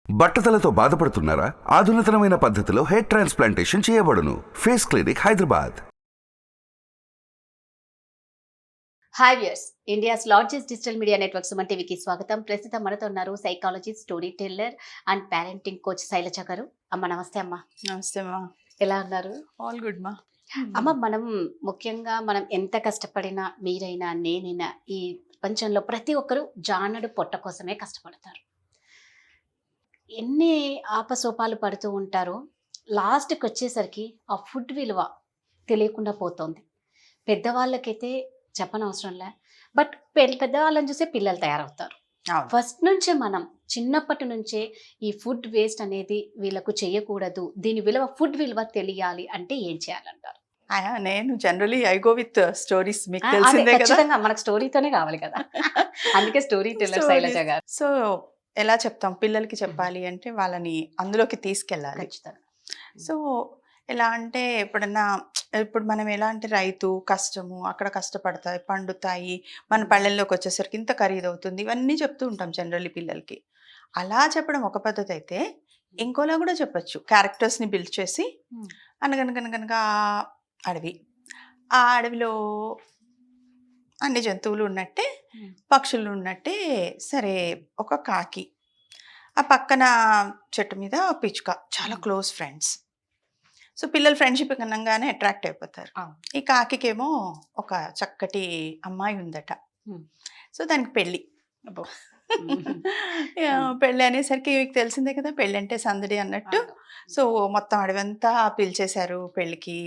బట్టతలతో బాధపడుతున్నారా? ఆధునితనమైన పద్ధతిలో హెయిర్ ట్రాన్స్ప్లాంటేషన్ చేయబడును. Face clinic, Hyderabad. Hi viewers, India's largest digital media network Suman టీవీకి స్వాగతం. ప్రస్తుతం మనతో ఉన్నారు psychologist, story teller and parenting coach Shailaja గారు. అమ్మ నమస్తే. అమ్మ నమస్తే మా. ఎలా ఉన్నారు? ఆల్ గుడ్ మా. అమ్మ, మనం ఎంత కష్టపడినా, మీరైనా నేనైనా, ఈ ప్రపంచంలో ప్రతి ఒక్కరూ జానడు పొట్ట కోసమే కష్టపడతారు. ఎన్ని ఆపసోపాలు పడుతూ ఉంటారో లాస్ట్కి వచ్చేసరికి ఆ ఫుడ్ విలువ తెలియకుండా పోతుంది. పెద్దవాళ్ళకైతే చెప్పనవసరంలే, బట్ పెద్దవాళ్ళని చూసే పిల్లలు తయారవుతారు. ఫస్ట్ నుంచే మనం చిన్నప్పటి నుంచే ఈ ఫుడ్ వేస్ట్ అనేది వీళ్ళకు చేయకూడదు, దీని విలువ, ఫుడ్ విలువ తెలియాలి అంటే ఏం చేయాలంటారు? నేను generally I go with stories. మీకు తెలిసిందే కదా, ఖచ్చితంగా మనకు స్టోరీతోనే కావాలి కదా. అందుకే స్టోరీ టెల్లర్ శైలజ గారు. సో ఎలా చెప్తాం, పిల్లలకి చెప్పాలి అంటే వాళ్ళని అందులోకి తీసుకెళ్ళాలి. ఖచ్చితంగా. సో ఎలా అంటే ఇప్పుడు మనం ఎలా అంటే రైతు కష్టము, అక్కడ కష్టపడతాయి, పండుతాయి, మన పళ్ళెల్లోకి వచ్చేసరికి ఇంత ఖరీదవుతుంది, ఇవన్నీ చెప్తూ ఉంటాం జనరల్లీ పిల్లలకి. అలా చెప్పడం ఒక పద్ధతి అయితే, ఇంకోలా కూడా చెప్పచ్చు. క్యారెక్టర్స్ని బిల్డ్ చేసి, అనగనగనగనగా అడవి, ఆ అడవిలో అన్ని జంతువులు ఉన్నట్టే, పక్షులు ఉన్నట్టే, సరే ఒక కాకి, ఆ పక్కన చెట్టు మీద పిచ్చుక, చాలా క్లోజ్ ఫ్రెండ్స్. సో పిల్లలు ఫ్రెండ్షిప్ అనగానే అట్రాక్ట్ అయిపోతారు. ఈ కాకికేమో ఒక చక్కటి అమ్మాయి ఉందట. సో దానికి పెళ్ళి. పెళ్ళి అనేసరికి మీకు తెలిసిందే కదా, పెళ్ళి అంటే సందడి అన్నట్టు. సో మొత్తం అడవంతా పిలిచేశారు పెళ్ళికి,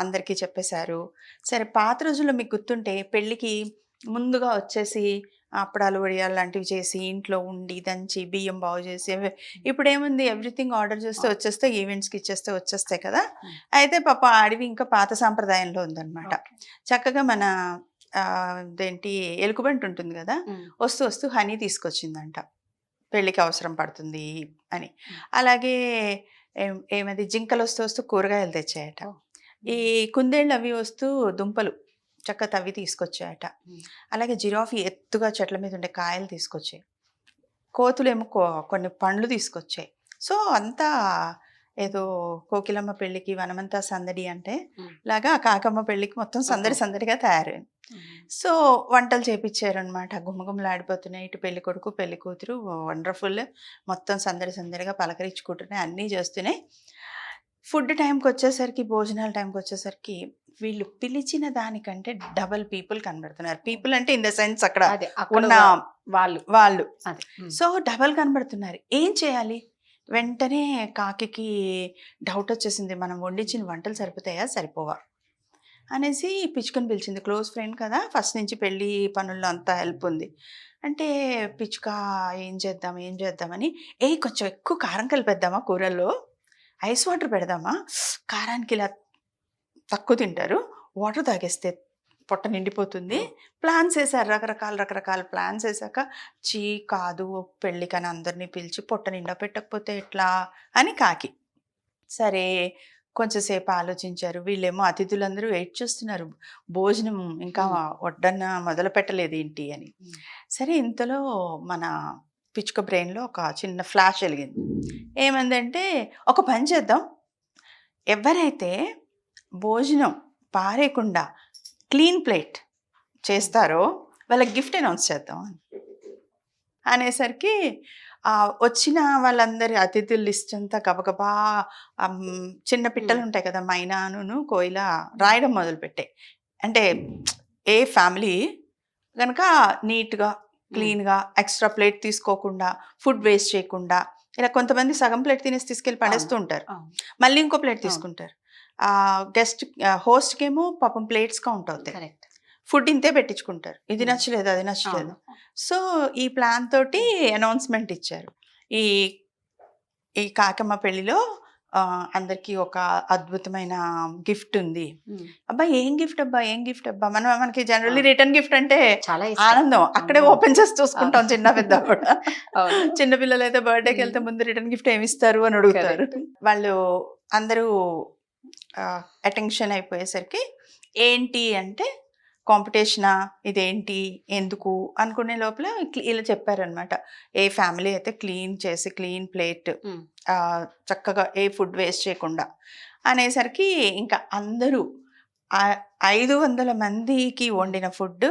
అందరికీ చెప్పేశారు. సరే పాత రోజుల్లో మీకు గుర్తుంటే పెళ్ళికి ముందుగా వచ్చేసి అప్పడాలు వడియాలు లాంటివి చేసి ఇంట్లో ఉండి దంచి బియ్యం బాగు చేసి, ఇప్పుడు ఏముంది, ఎవ్రీథింగ్ ఆర్డర్ చేస్తే వచ్చేస్తే, ఈవెంట్స్కి ఇచ్చేస్తే వచ్చేస్తాయి కదా. అయితే పాప అడవి ఇంకా పాత సాంప్రదాయంలో ఉందన్నమాట. చక్కగా మన ఇదేంటి ఎలుకబంటి ఉంటుంది కదా, వస్తూ వస్తూ హనీ తీసుకొచ్చిందంట, పెళ్ళికి అవసరం పడుతుంది అని. అలాగే ఏమది జింకలు వస్తూ వస్తూ కూరగాయలు తెచ్చాయట. ఈ కుందేళ్ళు అవి వస్తూ దుంపలు చక్క తవ్వి తీసుకొచ్చాయట. అలాగే జిరాఫీ ఎత్తుగా చెట్ల మీద ఉండే కాయలు తీసుకొచ్చాయి. కోతులేమో కొన్ని పండ్లు తీసుకొచ్చాయి. సో అంతా ఏదో కోకిలమ్మ పెళ్ళికి వనమంతా సందడి అంటే లాగా కాకమ్మ పెళ్ళికి మొత్తం సందడిగా తయారైంది. సో వంటలు చేపించారనమాట, గుమ్మగుమ్మలాడిపోతున్నాయి. ఇటు పెళ్లి కొడుకు పెళ్లి కూతురు వండర్ఫుల్, మొత్తం సందడిగా పలకరించుకుంటున్నాయి, అన్నీ చేస్తున్నాయి. ఫుడ్ టైంకి వచ్చేసరికి, భోజనాల టైంకి వచ్చేసరికి వీళ్ళు పిలిచిన దానికంటే డబల్ పీపుల్ కనబడుతున్నారు. పీపుల్ అంటే ఇన్ ద సెన్స్ అక్కడ ఉన్న వాళ్ళు. సో డబల్ కనబడుతున్నారు. ఏం చేయాలి? వెంటనే కాకి డౌట్ వచ్చేసింది, మనం వండించిన వంటలు సరిపోతాయా సరిపోవా అనేసి పిచ్చుకని పిలిచింది. క్లోజ్ ఫ్రెండ్ కదా, ఫస్ట్ నుంచి పెళ్ళి పనుల్లో అంతా హెల్ప్ ఉంది. అంటే పిచ్చుక ఏం చేద్దామని, కొంచెం ఎక్కువ కారం కలిపేద్దామా కూరల్లో, ఐస్ వాటర్ పెడదామా, కారానికి ఇలా తక్కువ తింటారు, వాటర్ తాగేస్తే పొట్ట నిండిపోతుంది. ప్లాన్స్ వేసారు, రకరకాల ప్లాన్స్ వేసాక, కాదు పెళ్ళికని అందరినీ పిలిచి పొట్ట నిండా పెట్టకపోతే ఎట్లా అని కాకి. సరే కొంచెంసేపు ఆలోచించారు. వీళ్ళేమో అతిథులందరూ వెయిట్ చేస్తున్నారు, భోజనం ఇంకా వడ్డన్న మొదలు పెట్టలేదు ఏంటి అని. సరే ఇంతలో మన పిచ్చుక బ్రెయిన్లో ఒక చిన్న ఫ్లాష్ వెలిగింది. ఏమందంటే, ఒక పని చేద్దాం, ఎవరైతే భోజనం పారేయకుండా క్లీన్ ప్లేట్ చేస్తారో వాళ్ళకి గిఫ్ట్ అనౌన్స్ చేద్దాం అనేసరికి వచ్చిన వాళ్ళందరి అతిథుల లిస్ట్ అంతా గబగబా చిన్న పిట్టలు ఉంటాయి కదా, మైనాను కోయిల రాయడం మొదలుపెట్టాయి. అంటే ఏ ఫ్యామిలీ కనుక నీట్గా క్లీన్గా ఎక్స్ట్రా ప్లేట్ తీసుకోకుండా, ఫుడ్ వేస్ట్ చేయకుండా, ఇలా కొంతమంది సగం ప్లేట్ తినేసి తీసుకెళ్ళి పడేస్తూ ఉంటారు, మళ్ళీ ఇంకో ప్లేట్ తీసుకుంటారు. హోస్ట్కేమో పాపం ప్లేట్స్ కౌంట్ అవుతాయి, ఫుడ్ ఇంతే పెట్టించుకుంటారు, ఇది నచ్చలేదు అది నచ్చలేదు. సో ఈ ప్లాన్ తోటి అనౌన్స్మెంట్ ఇచ్చారు. ఈ కాకమ్మ పెళ్ళిలో అందరికీ ఒక అద్భుతమైన గిఫ్ట్ ఉంది. ఏం గిఫ్ట్ అబ్బా, మనకి జనరల్లీ రిటర్న్ గిఫ్ట్ అంటే చాలా ఆనందం, అక్కడే ఓపెన్ చేసి చూసుకుంటాం చిన్న పెద్ద కూడా. చిన్నపిల్లలు అయితే బర్త్డేకి వెళ్తే ముందు రిటర్న్ గిఫ్ట్ ఏమి ఇస్తారు అని అడుగుతారు. వాళ్ళు అందరూ అటెన్షన్ అయిపోయేసరికి ఏంటి అంటే కాంపిటీషనా, ఇదేంటి, ఎందుకు అనుకునే లోపల ఇలా చెప్పారనమాట. ఏ ఫ్యామిలీ అయితే క్లీన్ చేసి క్లీన్ ప్లేట్ ఉమ్. చక్కగా ఏ ఫుడ్ వేస్ట్ చేయకుండా అనేసరికి ఇంకా అందరూ 500 మందికి వండిన ఫుడ్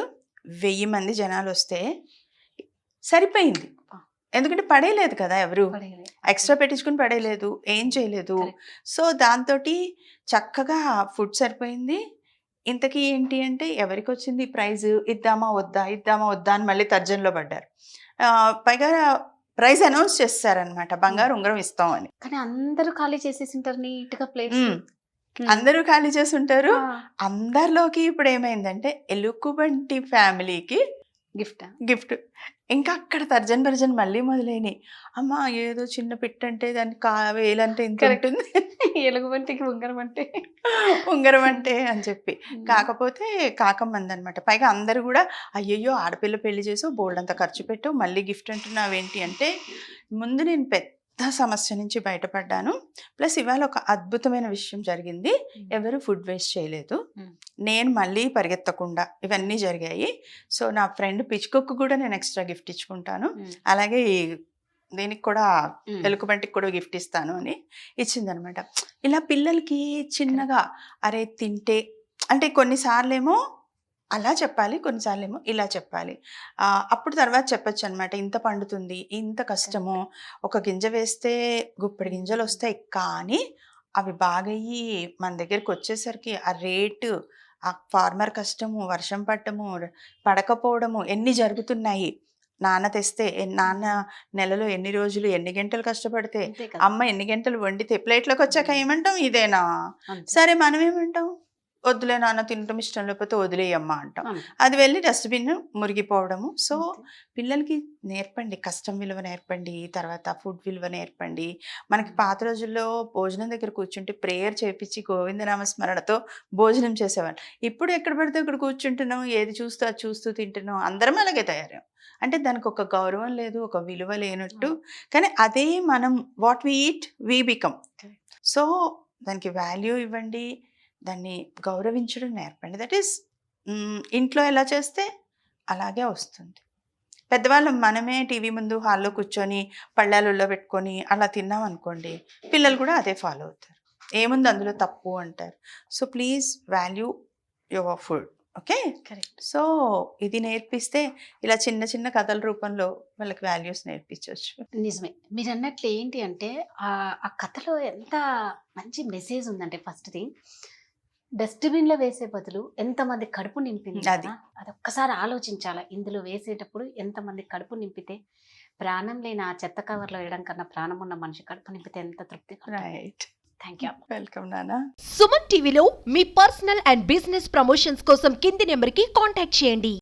1000 మంది జనాలు వస్తే సరిపోయింది. ఎందుకంటే పడేయలేదు కదా, ఎవరు పడేయలేదు. ఎక్స్ట్రా పెట్టించుకుని పడేయలేదు, ఏం చేయలేదు. Correct. సో దాంతో చక్కగా ఫుడ్ సరిపోయింది. ఇంతకీ ఏంటి అంటే ఎవరికి వచ్చింది ప్రైజ్, ఇద్దామా వద్దా అని మళ్ళీ తర్జనలో పడ్డారు. పైగా ప్రైజ్ అనౌన్స్ చేస్తారనమాట, బంగారు ఉంగరం ఇస్తామని. కానీ అందరూ ఖాళీ చేసేసి ఉంటారు నీట్ గా ప్లేట్స్. అందరూ ఖాళీ చేసి ఉంటారు. అందరిలోకి ఇప్పుడు ఏమైందంటే ఎలుగుబంటి ఫ్యామిలీకి గిఫ్ట్. ఇంకా అక్కడ తర్జన్ మళ్ళీ మొదలైనవి. అమ్మ ఏదో చిన్న పిట్ అంటే దానికి వేలంటే ఇంత Correct. ఉంటుంది, ఎలుగుబంటికి ఉంగరం అంటే ఉంగరం అంటే అని చెప్పి. కాకపోతే కాకమ్మంది అనమాట. పైగా అందరూ కూడా అయ్యయ్యో ఆడపిల్ల పెళ్లి చేసావు, బోల్డ్ అంత ఖర్చు పెట్టావు, మళ్ళీ గిఫ్ట్ అంటున్నావేంటి అంటే, ముందు నేను పెద్ద సమస్య నుంచి బయటపడ్డాను. ప్లస్ ఇవాళ ఒక అద్భుతమైన విషయం జరిగింది. ఎవరు ఫుడ్ వేస్ట్ చేయలేదు. నేను మళ్ళీ పరిగెత్తకుండా ఇవన్నీ జరిగాయి. సో నా ఫ్రెండ్ పిచ్చుకొక్కు కూడా నేను ఎక్స్ట్రా గిఫ్ట్ ఇచ్చుకుంటాను, అలాగే దీనికి కూడా ఎలుకబంటికి కూడా గిఫ్ట్ ఇస్తాను అని ఇచ్చిందనమాట. ఇలా పిల్లలకి చిన్నగా అరే తింటే అంటే కొన్నిసార్లు ఏమో అలా చెప్పాలి, కొన్నిసార్లు ఏమో ఇలా చెప్పాలి. అప్పుడు తర్వాత చెప్పొచ్చు అనమాట, ఇంత పండుతుంది, ఇంత కష్టము, ఒక గింజ వేస్తే గుప్పెడు గింజలు వస్తాయి, కానీ అవి బాగయ్యి మన దగ్గరికి వచ్చేసరికి ఆ రేటు, ఆ ఫార్మర్ కష్టము, వర్షం పట్టము, పడకపోవడము ఎన్ని జరుగుతున్నాయి. నాన్న తెస్తే నాన్న నెలలో ఎన్ని రోజులు ఎన్ని గంటలు కష్టపడితే, అంతే కదా. అమ్మ ఎన్ని గంటలు వండితే, ప్లేట్లోకి వచ్చాక ఏమంటాం, ఇదేనా. అంతే. సరే మనం ఏమంటాం, వద్దులే నాన్న తినటం ఇష్టం లేకపోతే వదిలేయమ్మా అంటాం. అంతే. అది వెళ్ళి డస్ట్బిన్ మురిగిపోవడము. సో అంతే. పిల్లలకి నేర్పండి, కష్టం విలువ నేర్పండి, తర్వాత ఫుడ్ విలువ నేర్పండి. మనకి పాత రోజుల్లో భోజనం దగ్గర కూర్చుంటే ప్రేయర్ చేపించి గోవిందనామ స్మరణతో భోజనం చేసేవాళ్ళు. ఇప్పుడు ఎక్కడ పడితే అక్కడ కూర్చుంటున్నాం, ఏది చూస్తూ అది చూస్తూ తింటున్నాం, అందరం అలాగే తయారాం. అంటే దానికి ఒక గౌరవం లేదు, ఒక విలువ లేనట్టు. కానీ అదే మనం what we eat we become. So దానికి వాల్యూ ఇవ్వండి, దాన్ని గౌరవించడం నేర్పండి. దట్ ఈస్ ఇంట్లో ఎలా చేస్తే అలాగే వస్తుంది. పెద్దవాళ్ళం మనమే టీవీ ముందు హాల్లో కూర్చొని పళ్ళాలలో పెట్టుకొని అలా తిన్నాం అనుకోండి, పిల్లలు కూడా అదే ఫాలో అవుతారు. ఏముంది అందులో తప్పు అంటారు. So please value your food. Okay, correct. So ఇది నేర్పిస్తే ఇలా చిన్న చిన్న కథల రూపంలో వాళ్ళకి వాల్యూస్ నేర్పించవచ్చు. నిజమే మీరు అన్నట్లు. ఏంటి అంటే ఆ కథలో ఎంత మంచి మెసేజ్ ఉందంటే, ఫస్ట్ థింగ్ డస్ట్బిన్ లో వేసే బదులు ఎంతమంది కడుపు నింపింది అది. కదా, అది ఒక్కసారి ఆలోచించాలి. ఇందులో వేసేటప్పుడు ఎంతమంది కడుపు నింపితే, ప్రాణం లేని ఆ చెత్త కవర్లో వేయడం కన్నా ప్రాణం ఉన్న మనిషి కడుపు నింపితే ఎంత తృప్తి. Right, thank you. వెల్కమ్ నానా. సుమన్ టీవీలో మీ పర్సనల్ అండ్ బిజినెస్ ప్రమోషన్స్ కోసం కింది నెంబర్కి కాంటాక్ట్ చేయండి.